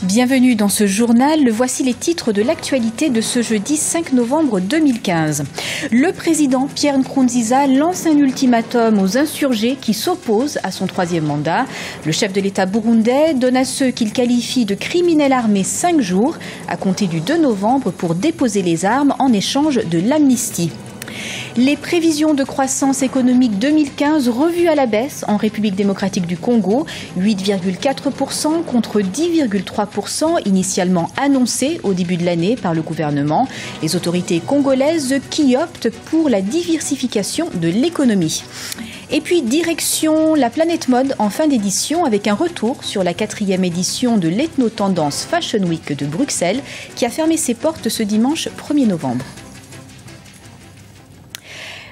Bienvenue dans ce journal. Voici les titres de l'actualité de ce jeudi 5 novembre 2015. Le président Pierre Nkurunziza lance un ultimatum aux insurgés qui s'opposent à son troisième mandat. Le chef de l'État burundais donne à ceux qu'il qualifie de criminels armés 5 jours à compter du 2 novembre pour déposer les armes en échange de l'amnistie. Les prévisions de croissance économique 2015 revues à la baisse en République démocratique du Congo, 8,4% contre 10,3% initialement annoncés au début de l'année par le gouvernement. Les autorités congolaises qui optent pour la diversification de l'économie. Et puis direction la Planète Mode en fin d'édition avec un retour sur la 4e édition de l'Ethno-Tendance Fashion Week de Bruxelles qui a fermé ses portes ce dimanche 1er novembre.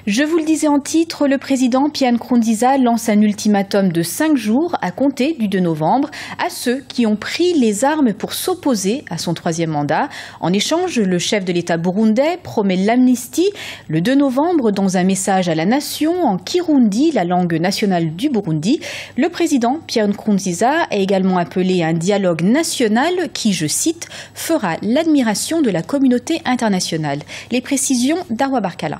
Je vous le disais en titre, le président Pierre Nkurunziza lance un ultimatum de 5 jours à compter du 2 novembre à ceux qui ont pris les armes pour s'opposer à son troisième mandat. En échange, le chef de l'État burundais promet l'amnistie le 2 novembre dans un message à la nation en Kirundi, la langue nationale du Burundi. Le président Pierre Nkurunziza a également appelé à un dialogue national qui, je cite, fera l'admiration de la communauté internationale. Les précisions d'Arwa Barkala.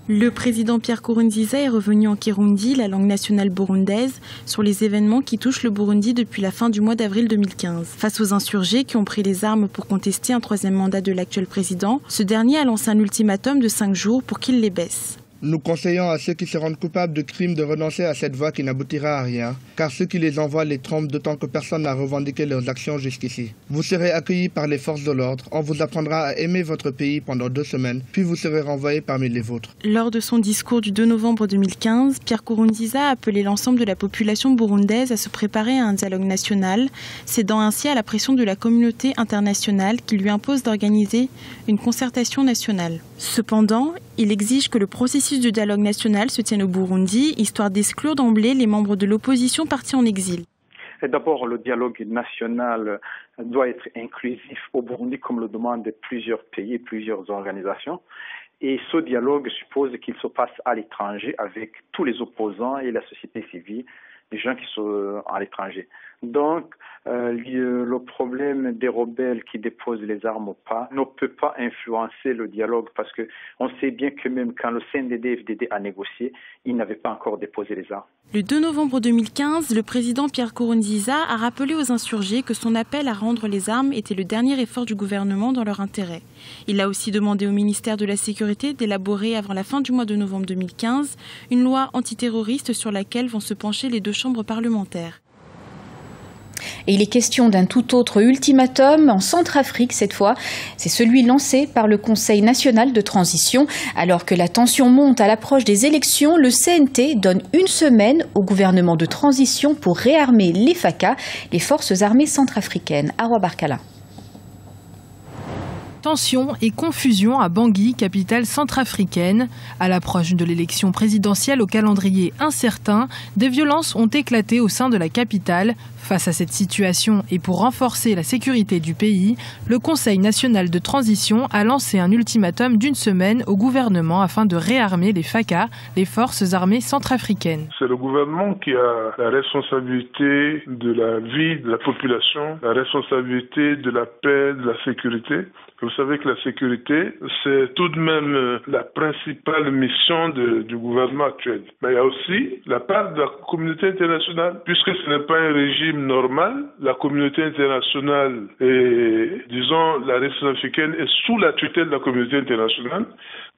Le président Pierre Nkurunziza est revenu en Kirundi, la langue nationale burundaise, sur les événements qui touchent le Burundi depuis la fin du mois d'avril 2015. Face aux insurgés qui ont pris les armes pour contester un troisième mandat de l'actuel président, ce dernier a lancé un ultimatum de 5 jours pour qu'il les baisse. Nous conseillons à ceux qui se rendent coupables de crimes de renoncer à cette voie qui n'aboutira à rien, car ceux qui les envoient les trompent d'autant que personne n'a revendiqué leurs actions jusqu'ici. Vous serez accueillis par les forces de l'ordre, on vous apprendra à aimer votre pays pendant 2 semaines, puis vous serez renvoyés parmi les vôtres. Lors de son discours du 2 novembre 2015, Pierre Nkurunziza a appelé l'ensemble de la population burundaise à se préparer à un dialogue national, cédant ainsi à la pression de la communauté internationale qui lui impose d'organiser une concertation nationale. Cependant, il exige que le processus de dialogue national se tienne au Burundi, histoire d'exclure d'emblée les membres de l'opposition partis en exil. D'abord, le dialogue national doit être inclusif au Burundi, comme le demandent plusieurs pays et plusieurs organisations. Et ce dialogue suppose qu'il se passe à l'étranger avec tous les opposants et la société civile, les gens qui sont à l'étranger. Donc, le problème des rebelles qui déposent les armes ou pas ne peut pas influencer le dialogue parce que on sait bien que même quand le CNDD-FDD a négocié, ils n'avaient pas encore déposé les armes. Le 2 novembre 2015, le président Pierre Nkurunziza a rappelé aux insurgés que son appel à rendre les armes était le dernier effort du gouvernement dans leur intérêt. Il a aussi demandé au ministère de la Sécurité d'élaborer avant la fin du mois de novembre 2015 une loi antiterroriste sur laquelle vont se pencher les 2 chambres parlementaires. Et il est question d'un tout autre ultimatum en Centrafrique cette fois. C'est celui lancé par le Conseil national de transition. Alors que la tension monte à l'approche des élections, le CNT donne 1 semaine au gouvernement de transition pour réarmer les FACA, les forces armées centrafricaines. Arwa Barkala. Tension et confusion à Bangui, capitale centrafricaine. À l'approche de l'élection présidentielle au calendrier incertain, des violences ont éclaté au sein de la capitale. Face à cette situation et pour renforcer la sécurité du pays, le Conseil national de transition a lancé un ultimatum d'1 semaine au gouvernement afin de réarmer les FACA, les forces armées centrafricaines. C'est le gouvernement qui a la responsabilité de la vie de la population, la responsabilité de la paix, de la sécurité. Vous savez que la sécurité, c'est tout de même la principale mission du gouvernement actuel. Mais il y a aussi la part de la communauté internationale. Puisque ce n'est pas un régime normal, la communauté internationale et, disons, la République africaine est sous la tutelle de la communauté internationale.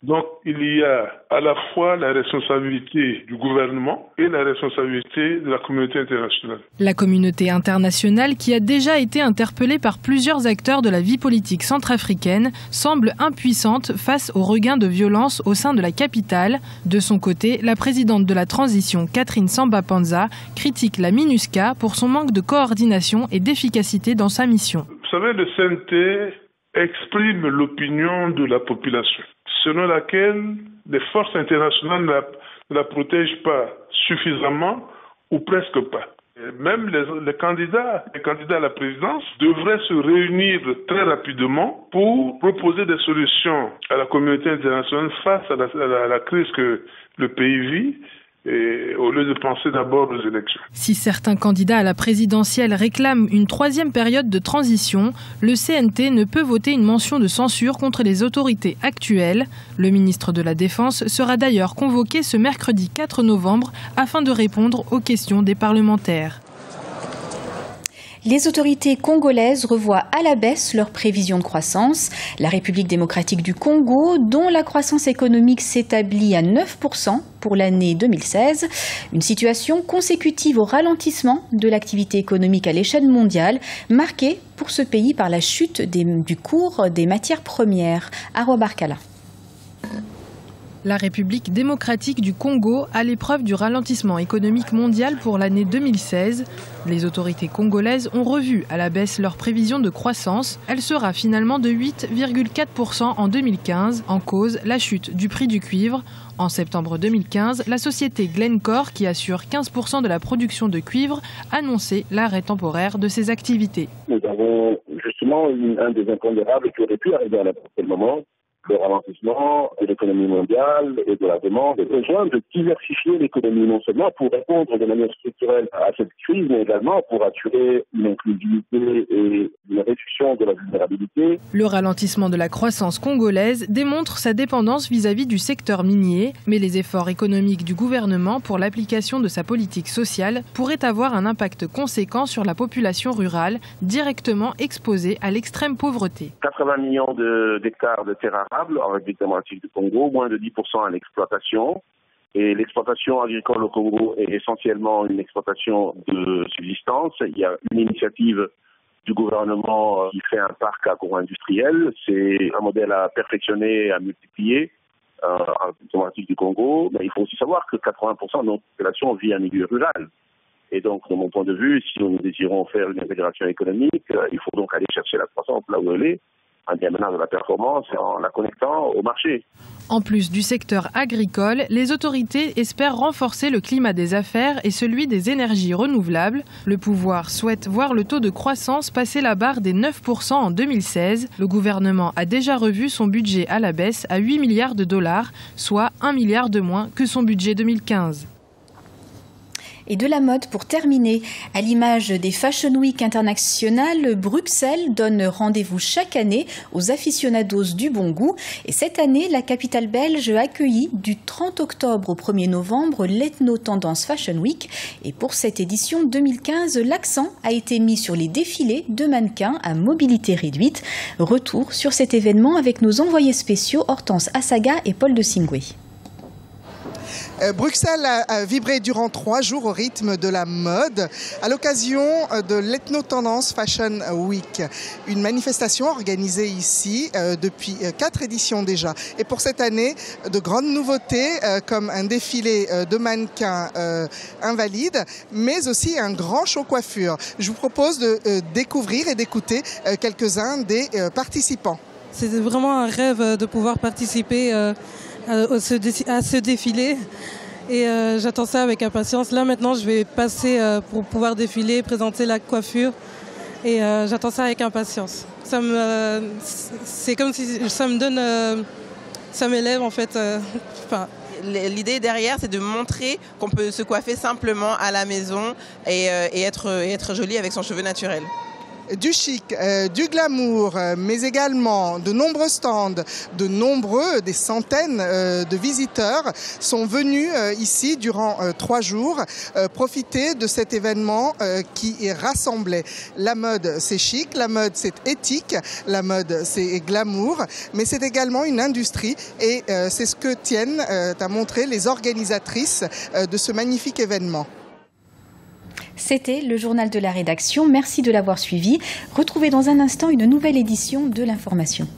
Donc, il y a à la fois la responsabilité du gouvernement et la responsabilité de la communauté internationale. La communauté internationale, qui a déjà été interpellée par plusieurs acteurs de la vie politique centrafricaine, semble impuissante face au regain de violence au sein de la capitale. De son côté, la présidente de la transition, Catherine Samba-Panza, critique la MINUSCA pour son manque de coordination et d'efficacité dans sa mission. Vous savez, le CNT exprime l'opinion de la population, selon laquelle les forces internationales ne la protègent pas suffisamment ou presque pas. Et même les candidats à la présidence devraient se réunir très rapidement pour proposer des solutions à la communauté internationale face à la crise que le pays vit et au lieu de penser d'abord aux élections. Si certains candidats à la présidentielle réclament une troisième période de transition, le CNT ne peut voter une mention de censure contre les autorités actuelles. Le ministre de la Défense sera d'ailleurs convoqué ce mercredi 4 novembre afin de répondre aux questions des parlementaires. Les autorités congolaises revoient à la baisse leurs prévisions de croissance. La République démocratique du Congo, dont la croissance économique s'établit à 9% pour l'année 2016, une situation consécutive au ralentissement de l'activité économique à l'échelle mondiale, marquée pour ce pays par la chute du cours des matières premières. Arwa Barkala. La République démocratique du Congo à l'épreuve du ralentissement économique mondial pour l'année 2016. Les autorités congolaises ont revu à la baisse leur prévision de croissance. Elle sera finalement de 8,4% en 2015, en cause la chute du prix du cuivre. En septembre 2015, la société Glencore, qui assure 15% de la production de cuivre, annonçait l'arrêt temporaire de ses activités. Nous avons justement un des impondérables qui aurait pu arriver à n'importe quel moment. Le ralentissement de l'économie mondiale et de la demande, le besoin de diversifier l'économie non seulement pour répondre de manière structurelle à cette crise, mais également pour assurer une inclusivité et une réduction de la vulnérabilité. Le ralentissement de la croissance congolaise démontre sa dépendance vis-à-vis du secteur minier, mais les efforts économiques du gouvernement pour l'application de sa politique sociale pourraient avoir un impact conséquent sur la population rurale, directement exposée à l'extrême pauvreté. 80 millions d'hectares de terres arables en République démocratique du Congo, moins de 10% à l'exploitation. Et l'exploitation agricole au Congo est essentiellement une exploitation de subsistance. Il y a une initiative du gouvernement qui fait un parc agro-industriel. C'est un modèle à perfectionner, à multiplier en République démocratique du Congo. Mais il faut aussi savoir que 80% de notre population vit en milieu rural. Et donc, de mon point de vue, si nous désirons faire une intégration économique, il faut donc aller chercher la croissance là où elle est, en y amenant de la performance et en la connectant au marché. En plus du secteur agricole, les autorités espèrent renforcer le climat des affaires et celui des énergies renouvelables. Le pouvoir souhaite voir le taux de croissance passer la barre des 9% en 2016. Le gouvernement a déjà revu son budget à la baisse à 8 milliards de dollars, soit 1 milliard de moins que son budget 2015. Et de la mode pour terminer. À l'image des Fashion Week internationales, Bruxelles donne rendez-vous chaque année aux aficionados du bon goût. Et cette année, la capitale belge a accueilli du 30 octobre au 1er novembre l'Ethno-Tendance Fashion Week. Et pour cette édition 2015, l'accent a été mis sur les défilés de mannequins à mobilité réduite. Retour sur cet événement avec nos envoyés spéciaux Hortense Assaga et Paul de Singoué. Bruxelles a vibré durant 3 jours au rythme de la mode à l'occasion de l'Ethno-Tendance Fashion Week. Une manifestation organisée ici depuis 4 éditions déjà. Et pour cette année, de grandes nouveautés comme un défilé de mannequins invalides, mais aussi un grand show coiffure. Je vous propose de découvrir et d'écouter quelques-uns des participants. C'était vraiment un rêve de pouvoir participer à ce défilé et j'attends ça avec impatience. Là maintenant je vais passer pour pouvoir défiler, présenter la coiffure et j'attends ça avec impatience. C'est comme si ça me donne, ça m'élève en fait. L'idée derrière, c'est de montrer qu'on peut se coiffer simplement à la maison et être joli avec son cheveu naturel. Du chic, du glamour, mais également de nombreux stands, des centaines de visiteurs sont venus ici durant 3 jours profiter de cet événement qui rassemblait. La mode, c'est chic, la mode, c'est éthique, la mode, c'est glamour, mais c'est également une industrie et c'est ce que tiennent à montrer les organisatrices de ce magnifique événement. C'était le journal de la rédaction. Merci de l'avoir suivi. Retrouvez dans un instant une nouvelle édition de l'information.